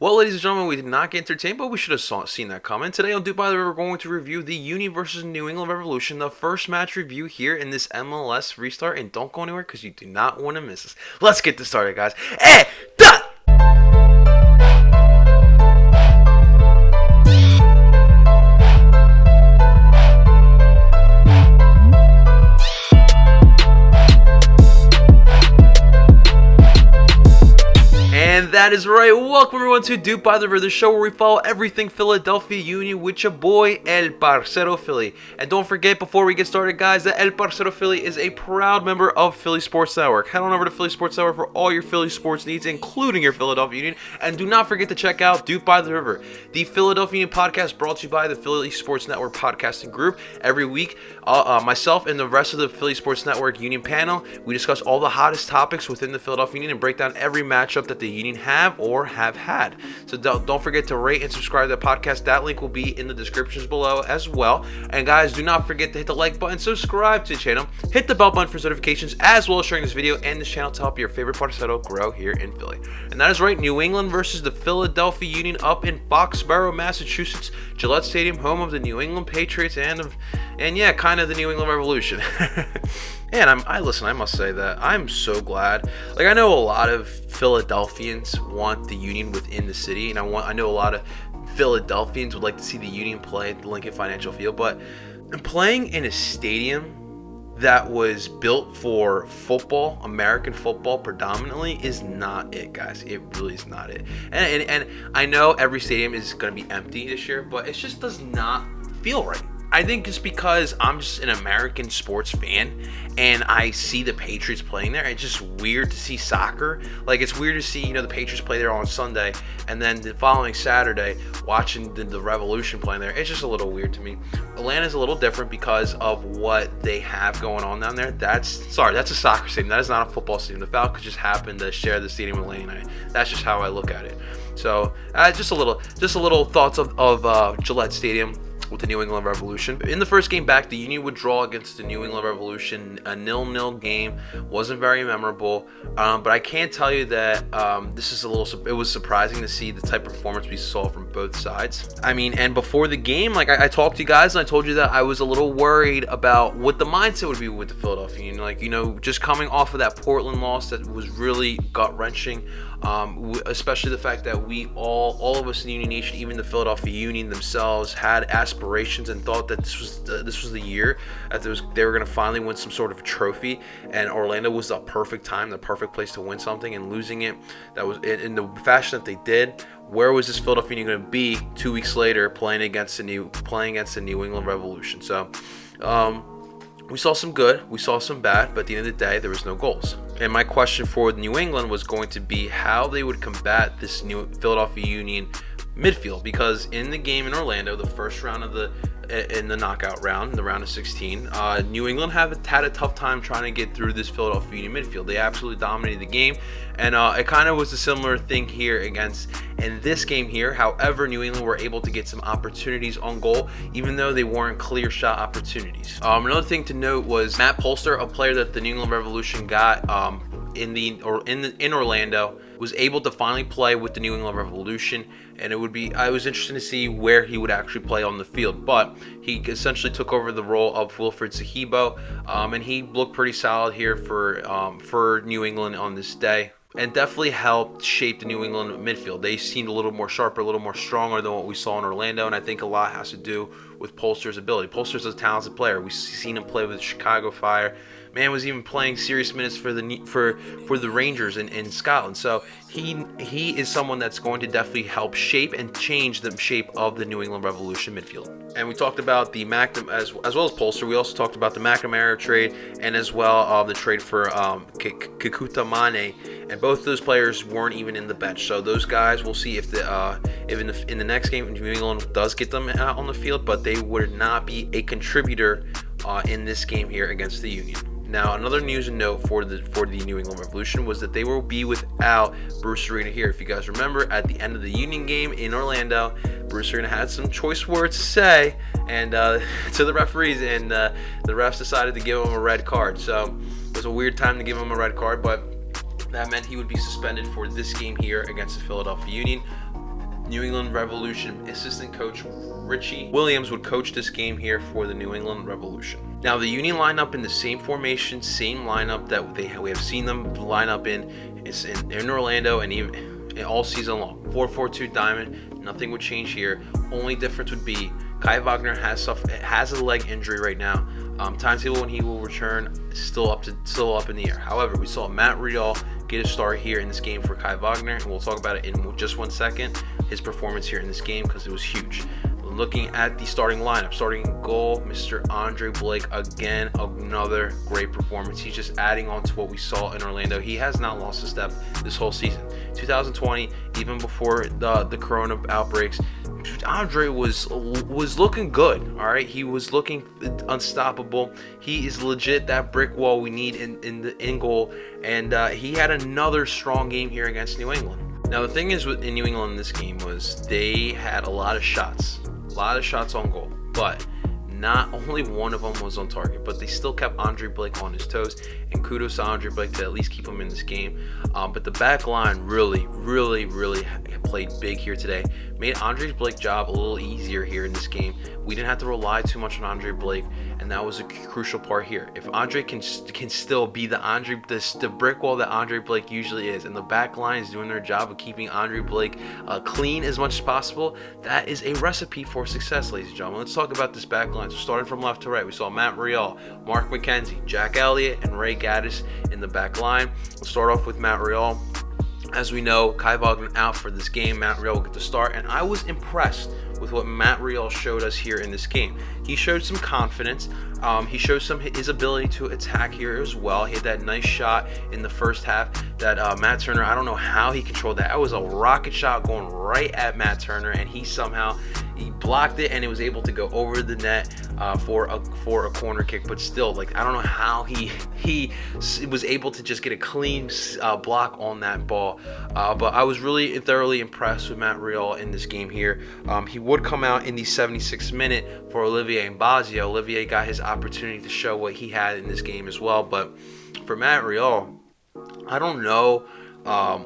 Well, ladies and gentlemen, we did not get entertained, but we should have seen that coming. Today on DOOP, we're going to review the Union versus New England Revolution, the first match review here in this MLS restart. And don't go anywhere because you do not want to miss us. Let's get this started, guys. Hey, da! And that is right. Welcome everyone to DOOP by the River, the show where we follow everything Philadelphia Union with your boy El Parcero Philly. And don't forget, before we get started, guys, that El Parcero Philly is a proud member of Philly Sports Network. Head on over to Philly Sports Network for all your Philly sports needs, including your Philadelphia Union. And do not forget to check out DOOP by the River, the Philadelphia Union podcast brought to you by the Philly Sports Network podcasting group. Every week, myself and the rest of the Philly Sports Network Union panel, we discuss all the hottest topics within the Philadelphia Union and break down every matchup that the Union have or have had. So don't forget to rate and subscribe to the podcast. That link will be in the descriptions below as well. And guys, do not forget to hit the like button, subscribe to the channel, hit the bell button for notifications, as well as sharing this video and this channel to help your favorite parcero grow here in Philly. And that is right, New England versus the Philadelphia Union up in Foxborough, Massachusetts, Gillette Stadium, home of the New England Patriots and yeah, kind of the New England Revolution. And I must say that I'm so glad. Like, I know a lot of Philadelphians want the Union within the city, and I know a lot of Philadelphians would like to see the Union play at the Lincoln Financial Field, but playing in a stadium that was built for football, American football predominantly, is not it, guys. It really is not it. And I know every stadium is going to be empty this year, but it just does not feel right. I think it's because I'm just an American sports fan and I see the Patriots playing there. It's just weird to see soccer. Like, it's weird to see, the Patriots play there on Sunday and then the following Saturday watching the Revolution playing there. It's just a little weird to me. Atlanta's a little different because of what they have going on down there. That's a soccer stadium. That is not a football stadium. The Falcons just happen to share the stadium with Atlanta. That's just how I look at it. So just a little thoughts of Gillette Stadium with the New England Revolution. In the first game back, the Union would draw against the New England Revolution. A 0-0 game. Wasn't very memorable, but I can tell you that it was surprising to see the type of performance we saw from both sides. I mean, and before the game, like I talked to you guys and I told you that I was a little worried about what the mindset would be with the Philadelphia Union. Like, just coming off of that Portland loss that was really gut-wrenching. Especially the fact that we all of us in the Union Nation, even the Philadelphia Union themselves, had aspirations and thought that this was the year that they were going to finally win some sort of trophy, and Orlando was the perfect time, the perfect place to win something, and losing it, that was in the fashion that they did. Where was this Philadelphia Union going to be 2 weeks later playing against the New England Revolution? So we saw some good, we saw some bad, but at the end of the day, there was no goals. And my question for New England was going to be how they would combat this new Philadelphia Union midfield, because in the game in Orlando, the first round in the knockout round, the round of 16, New England had a tough time trying to get through this Philadelphia Union midfield. They absolutely dominated the game, and it kind of was a similar thing here in this game here. However, New England were able to get some opportunities on goal, even though they weren't clear shot opportunities. Another thing to note was Matt Polster, a player that the New England Revolution got in Orlando, was able to finally play with the New England Revolution, and I was interested to see where he would actually play on the field, but he essentially took over the role of Wilfred Zahibo, and he looked pretty solid here for New England on this day, and definitely helped shape the New England midfield. They seemed a little more sharper, a little more stronger than what we saw in Orlando, and I think a lot has to do with Polster's ability. Polster's a talented player. We've seen him play with Chicago Fire. Man was even playing serious minutes for the Rangers in Scotland. So he is someone that's going to definitely help shape and change the shape of the New England Revolution midfield. And we talked about the as well as Polster. We also talked about the McNamara trade and as well the trade for Kekuta Mane. And both of those players weren't even in the bench. So those guys, we'll see if in the next game New England does get them out on the field, but they would not be a contributor in this game here against the Union. Now, another news and note for the New England Revolution was that they will be without Bruce Arena here. If you guys remember, at the end of the Union game in Orlando, Bruce Arena had some choice words to say and to the referees, and the refs decided to give him a red card. So it was a weird time to give him a red card, but that meant he would be suspended for this game here against the Philadelphia Union. New England Revolution assistant coach Richie Williams would coach this game here for the New England Revolution. Now the Union line up in the same formation, same lineup that we have seen them line up in Orlando and even all season long. 4-4-2 diamond. Nothing would change here. Only difference would be Kai Wagner has a leg injury right now. Timetable when he will return is still up in the air. However, we saw Matt Real get a start here in this game for Kai Wagner, and we'll talk about it in just 1 second. His performance here in this game, because it was huge. Looking at the starting lineup, starting goal, Mr. Andre Blake, again, another great performance. He's just adding on to what we saw in Orlando. He has not lost a step this whole season. 2020, even before the corona outbreaks, Andre was looking good. All right, he was looking unstoppable. He is legit that brick wall we need in goal, and he had another strong game here against New England. Now the thing is in New England in this game was they had a lot of shots on goal, but not only one of them was on target, but they still kept Andre Blake on his toes, and kudos to Andre Blake to at least keep him in this game. But the back line really played big here today. Made Andre Blake's job a little easier here in this game. We didn't have to rely too much on Andre Blake, and that was a crucial part here. If Andre can still be the brick wall that Andre Blake usually is, and the back line is doing their job of keeping Andre Blake clean as much as possible, that is a recipe for success, ladies and gentlemen. Let's talk about this back line. So starting from left to right, we saw Matt Real, Mark McKenzie, Jack Elliott, and Ray Gaddis in the back line. We'll start off with Matt Real. As we know, Kai Wagner out for this game. Matt Real will get the start, and I was impressed with what Matt Real showed us here in this game. He showed some confidence. He showed his ability to attack here as well. He had that nice shot in the first half that Matt Turner, I don't know how he controlled that. That was a rocket shot going right at Matt Turner, and he blocked it, and it was able to go over the net for a corner kick. But still, like, I don't know how he was able to just get a clean block on that ball. But I was really thoroughly impressed with Matt Real in this game here. He would come out in the 76th minute for Olivier Mbazio. Olivier got his opportunity to show what he had in this game as well. But for Matt Real, I don't know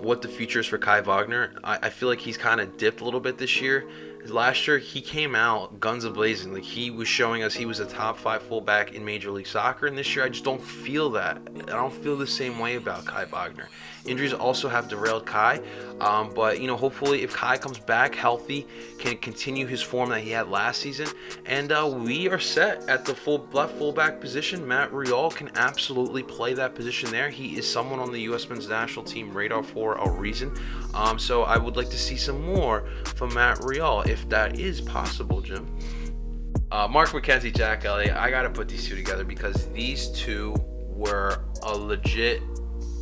what the future is for Kai Wagner. I feel like he's kind of dipped a little bit this year. Last year, he came out guns a-blazing. Like, he was showing us he was a top 5 fullback in Major League Soccer, and this year I just don't feel that. I don't feel the same way about Kai Wagner. Injuries also have derailed Kai, but hopefully if Kai comes back healthy, can continue his form that he had last season, and we are set at the left fullback position. Matt Real can absolutely play that position there. He is someone on the U.S. men's national team radar for a reason. So I would like to see some more from Matt Real, if that is possible, Jim. Mark McKenzie, Jack Elliott, I got to put these two together because these two were a legit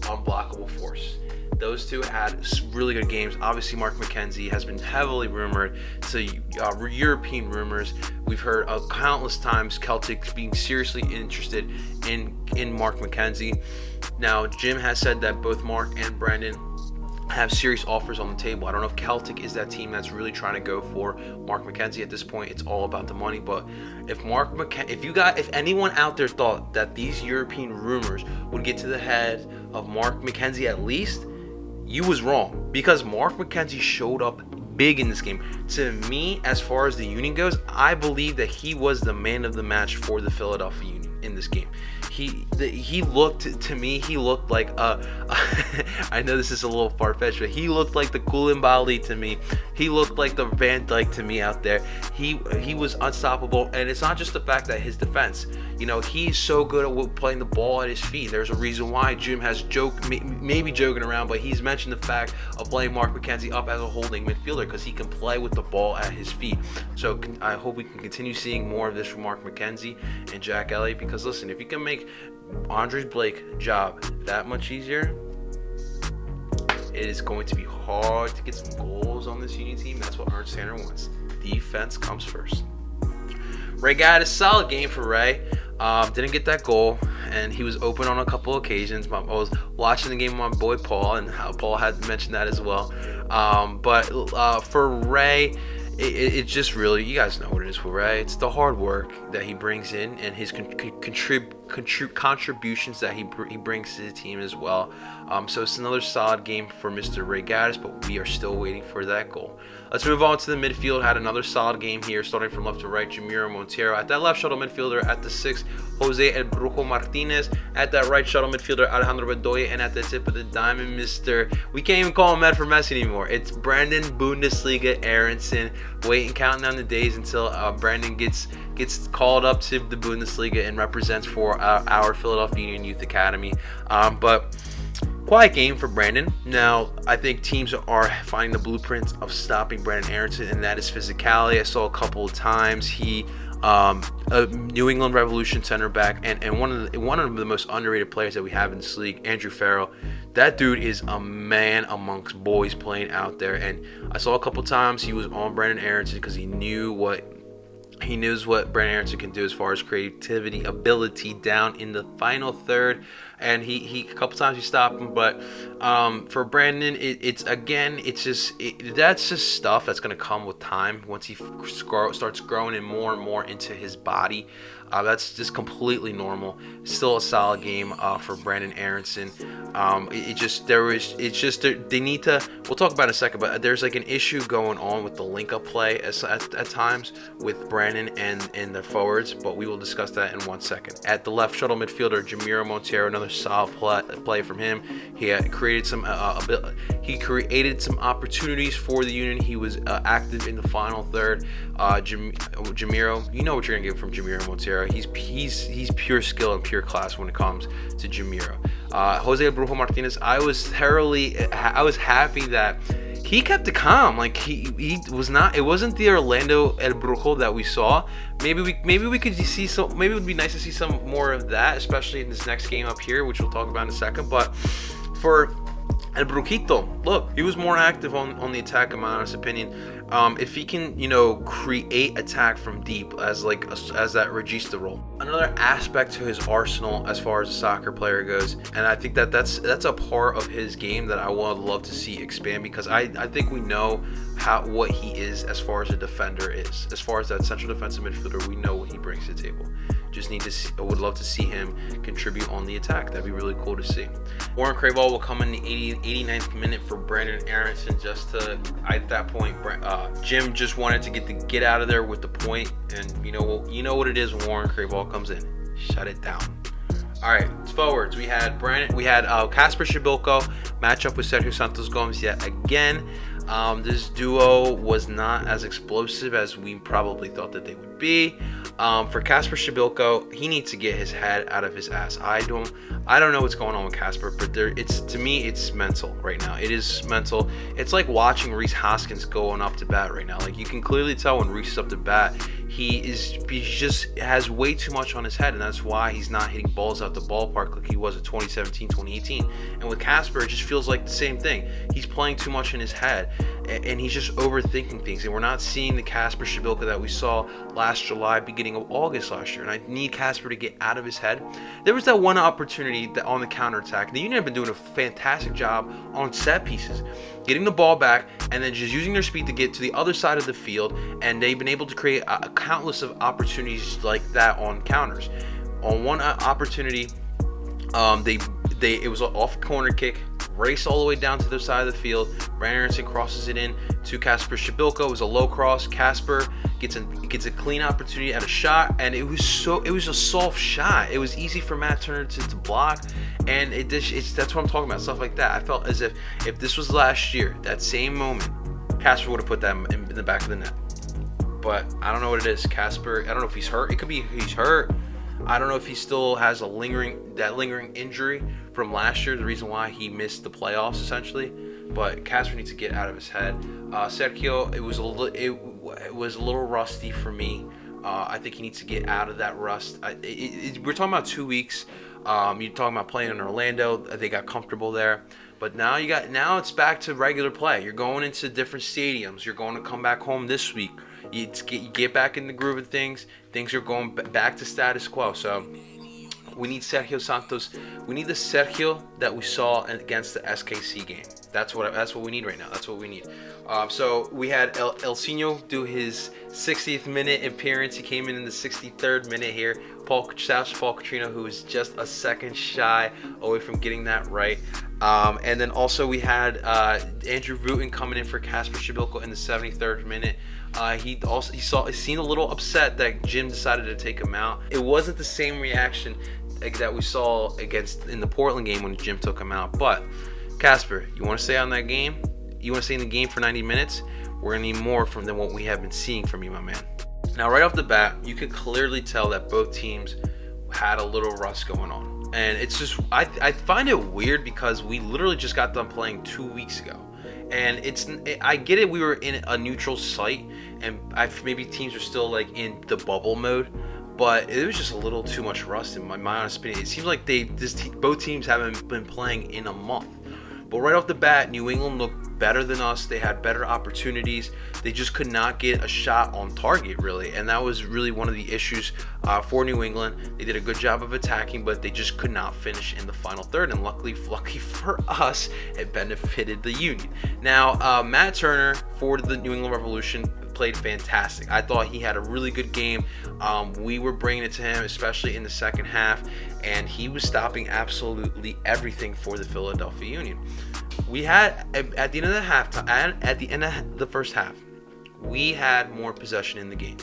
unblockable force. Those two had really good games. Obviously, Mark McKenzie has been heavily rumored to European rumors. We've heard countless times Celtic being seriously interested in Mark McKenzie. Now, Jim has said that both Mark and Brandon have serious offers on the table. I don't know if Celtic is that team that's really trying to go for Mark McKenzie at this point. It's all about the money. But if if anyone out there thought that these European rumors would get to the head of Mark McKenzie at least, you was wrong, because Mark McKenzie showed up big in this game. To me, as far as the Union goes, I believe that he was the man of the match for the Philadelphia Union in this game. He looked like I know this is a little far-fetched, but he looked like the Koulibaly to me. He looked like the Van Dijk to me out there. He was unstoppable, and it's not just the fact that his defense, he's so good at playing the ball at his feet. There's a reason why Jim has maybe joking around, but he's mentioned the fact of playing Mark McKenzie up as a holding midfielder because he can play with the ball at his feet. So I hope we can continue seeing more of this from Mark McKenzie and Jack Elliott, because listen, if you can make Andre Blake's job that much easier, it is going to be hard to get some goals on this Union team. That's what Ernst Tanner wants. Defense comes first. Ray got a solid game for Ray. Didn't get that goal, and he was open on a couple occasions. I was watching the game with my boy Paul, and how Paul had mentioned that as well. But for Ray, it just really, you guys know what it is for Ray. It's the hard work that he brings in, and his contributions that he brings to the team as well. So it's another solid game for Mr. Ray Gaddis, but we are still waiting for that goal. Let's move on to the midfield. Had another solid game here, starting from left to right. Jamiro Montero at that left shuttle midfielder. At the 6, Jose El Brujo Martinez. At that right shuttle midfielder, Alejandro Bedoya. And at the tip of the diamond, we can't even call him Med for Messi anymore. It's Brandon Bundesliga Aronson. Waiting, counting down the days until Brandon gets called up to the Bundesliga and represents for our Philadelphia Union Youth Academy. But quiet game for Brandon. Now, I think teams are finding the blueprints of stopping Brandon Aronson, and that is physicality. I saw a couple of times he, a New England Revolution center back, and one of the most underrated players that we have in this league, Andrew Farrell. That dude is a man amongst boys playing out there, and I saw a couple of times he was on Brandon Aronson because he knows what Brandon Aronson can do as far as creativity, ability down in the final third, and he a couple times he stopped him. But for Brandon, that's just stuff that's gonna come with time once he starts growing in more and more into his body. That's just completely normal. Still a solid game for Brandon Aronson. They need to. We'll talk about it in a second, but there's like an issue going on with the link-up play at times with Brandon and the forwards. But we will discuss that in 1 second. At the left shuttle midfielder, Jamiro Montero, another solid play from him. He had created some opportunities for the Union. He was active in the final third. Jamiro, you know what you're gonna get from Jamiro Montero. He's pure skill and pure class when it comes to Jamiro. Jose El Brujo Martinez, I was happy that he kept it calm. Like he was not. It wasn't the Orlando El Brujo that we saw. Maybe we could see some. Maybe it would be nice to see some more of that, especially in this next game up here, which we'll talk about in a second. But for El Brujito, look, he was more active on the attack, in my honest opinion. If he can, create attack from deep as that regista role. Another aspect to his arsenal as far as a soccer player goes, and I think that's a part of his game that I would love to see expand, because I think we know what he is as far as a defender is. As far as that central defensive midfielder, we know what he brings to the table. Just need to see, I would love to see him contribute on the attack. That'd be really cool to see. Warren Craval will come in the 89th minute for Brandon Aronson, just to, at that point, Jim just wanted to get out of there with the point, and you know what it is when Warren Craval comes in. Shut it down. All right, forwards. We had Kasper Shibilko match up with Sergio Santos Gomez yet again. This duo was not as explosive as we probably thought that they would be. For Kasper Shibilko, he needs to get his head out of his ass. I don't know what's going on with Kasper, but to me it's mental right now. It is mental. It's like watching Reis Hoskins going up to bat right now. Like, you can clearly tell when Reis is up to bat, he just has way too much on his head, and that's why he's not hitting balls out the ballpark like he was in 2017, 2018. And with Kasper, it just feels like the same thing. He's playing too much in his head, and he's just overthinking things, and we're not seeing the Kasper Shibilka that we saw last July, beginning of August last year. And I need Kasper to get out of his head. There was that one opportunity that on the counterattack. The Union have been doing a fantastic job on set pieces, getting the ball back and then just using their speed to get to the other side of the field, and they've been able to create countless of opportunities like that on counters. On one opportunity, it was an off corner kick, race all the way down to the side of the field. Brandon Aronson crosses it in to Kasper Shibilko. It was a low cross. Kasper gets a clean opportunity at a shot, and it was a soft shot. It was easy for Matt Turner to block, and that's what I'm talking about. Stuff like that. I felt as if this was last year, that same moment, Kasper would have put that in the back of the net. But I don't know what it is. Kasper, I don't know if he's hurt. It could be he's hurt. I don't know if he still has that lingering injury from last year, the reason why he missed the playoffs essentially. But Kasper needs to get out of his head. Sergio, it was a little rusty for me. I think he needs to get out of that rust. We're talking about 2 weeks. You're talking about playing in Orlando. They got comfortable there. But now it's back to regular play. You're going into different stadiums. You're going to come back home this week. You get back in the groove of things. Things are going back to status quo. So we need Sergio Santos. We need the Sergio that we saw against the SKC game. That's what we need right now. That's what we need. So we had Elsinho do his 60th minute appearance. He came in the 63rd minute here. Paul Katrina, who is just a second shy away from getting that right. And then also we had Andrew Wooten coming in for Kasper Shibilko in the 73rd minute. He seemed a little upset that Jim decided to take him out. It wasn't the same reaction that we saw in the Portland game when Jim took him out. But Kasper, you want to stay on that game? You want to stay in the game for 90 minutes? We're gonna need more than what we have been seeing from you, my man. Now, right off the bat, you could clearly tell that both teams had a little rust going on. And it's just, I find it weird because we literally just got done playing 2 weeks ago. And I get it, we were in a neutral site, and maybe teams are still like in the bubble mode, but it was just a little too much rust in my honest opinion. It seems like both teams haven't been playing in a month. But right off the bat, New England looked better than us. They had better opportunities. They just could not get a shot on target, really. And that was really one of the issues for New England. They did a good job of attacking, but they just could not finish in the final third. And lucky for us, it benefited the Union. Now, Matt Turner for the New England Revolution played fantastic. I thought he had a really good game. We were bringing it to him, especially in the second half, and he was stopping absolutely everything for the Philadelphia Union. We had at the end of the at the end of the first half, we had more possession in the game.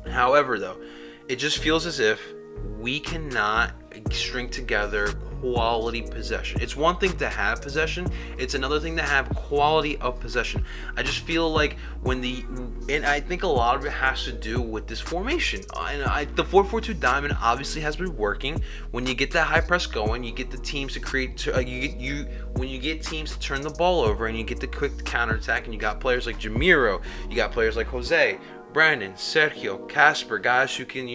However, though, it just feels as if we cannot string together quality possession. It's one thing to have possession, it's another thing to have quality of possession. I just feel like and I think a lot of it has to do with this formation. The 4-4-2 diamond obviously has been working. When you get that high press going, you get the teams to create. When you get teams to turn the ball over, and you get the quick counterattack, and you got players like Jamiro, you got players like Jose, Brandon, Sergio, Kasper, guys who can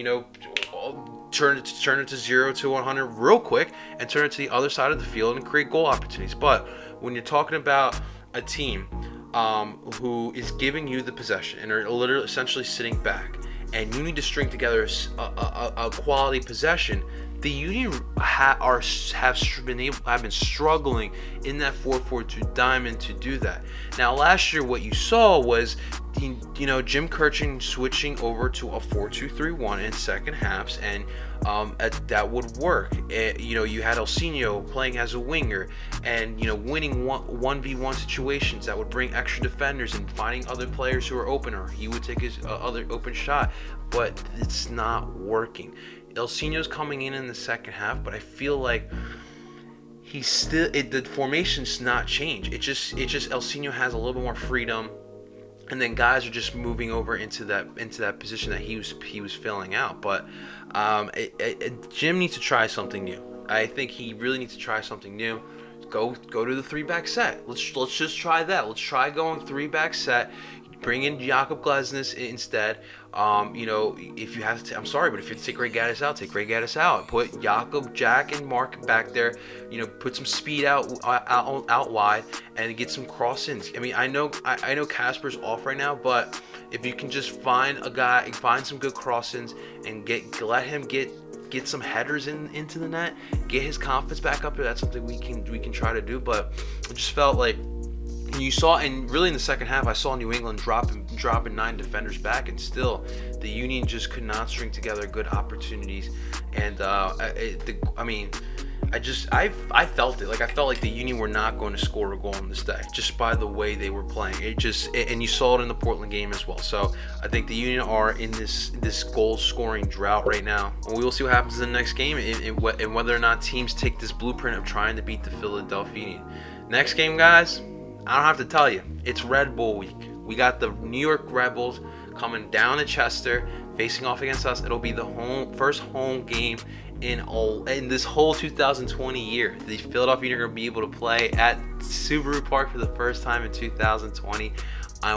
turn it to 0 to 100 real quick and turn it to the other side of the field and create goal opportunities. But when you're talking about a team who is giving you the possession and are literally essentially sitting back, and you need to string together a quality possession, the Union have been struggling in that 4-4-2 diamond to do that. Now, last year, what you saw was, Jim Kirchin switching over to a 4-2-3-1 in second halves, and that would work. You had Elsinho playing as a winger, and winning 1v1 situations that would bring extra defenders and finding other players who are open, or he would take his other open shot. But it's not working. Elsinho's coming in the second half, but I feel like the formation's not changed. It just Elsinho has a little bit more freedom, and then guys are just moving over into that position that he was filling out. But Jim needs to try something new. I think he really needs to try something new. Go to the 3-back set. Let's just try that. Let's try going 3-back set. Bring in Jakob Glesnes instead. If you have to, I'm sorry, but if you have to take Ray Gaddis out, take Ray Gaddis out. Put Jakob, Jack, and Mark back there. Put some speed out wide and get some cross-ins. I mean, I know Kasper's off right now, but if you can just find some good cross-ins and let him get some headers into the net, get his confidence back up there. That's something we can try to do. But it just felt like. You saw, and really in the second half, I saw New England dropping 9 defenders back, and still the Union just could not string together good opportunities. And I felt it. I felt like the Union were not going to score a goal on this day, just by the way they were playing. And you saw it in the Portland game as well. So I think the Union are in this goal scoring drought right now. And we will see what happens in the next game, and whether or not teams take this blueprint of trying to beat the Philadelphia Union. Next game, guys. I don't have to tell you, it's Red Bull week. We got the New York Red Bulls coming down to Chester, facing off against us. It'll be the first home game in this whole 2020 year. The Philadelphia Union are going to be able to play at Subaru Park for the first time in 2020.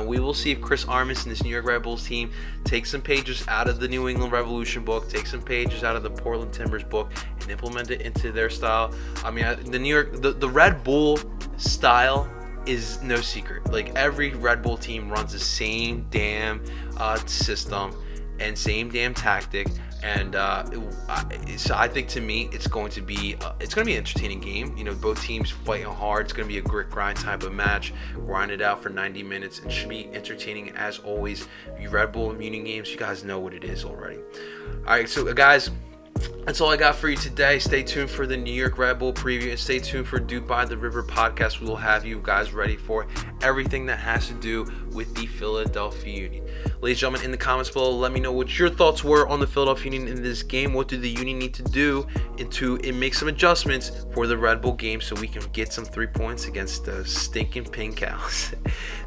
We will see if Chris Armas and this New York Red Bulls team take some pages out of the New England Revolution book, take some pages out of the Portland Timbers book, and implement it into their style. I mean, the Red Bull style is no secret. Like, every Red Bull team runs the same damn system and same damn tactic, and so I think, to me, it's going to be an entertaining game. Both teams fighting hard. It's going to be a grit grind type of match. Grind it out for 90 minutes. It should be entertaining as always. You Red Bull Union games, you guys know what it is already. All right, so guys, That's all I got for you today. Stay tuned for the New York Red Bull preview, and stay tuned for DOOP by the River podcast. We will have you guys ready for everything that has to do with the Philadelphia Union. Ladies and gentlemen, in the comments below, let me know what your thoughts were on the Philadelphia Union in this game. What do the Union need to do to make some adjustments for the Red Bull game so we can get some 3 points against the stinking Pink Cows?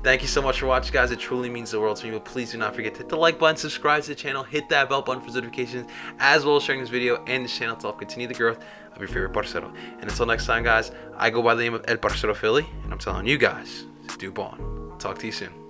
Thank you so much for watching, guys. It truly means the world to me. But please do not forget to hit the like button, subscribe to the channel, hit that bell button for notifications, as well as sharing this video and this channel to help continue the growth of your favorite parcero. And until next time, guys, I go by the name of El Parcero Philly, and I'm telling you guys, DOOP on. Talk to you soon.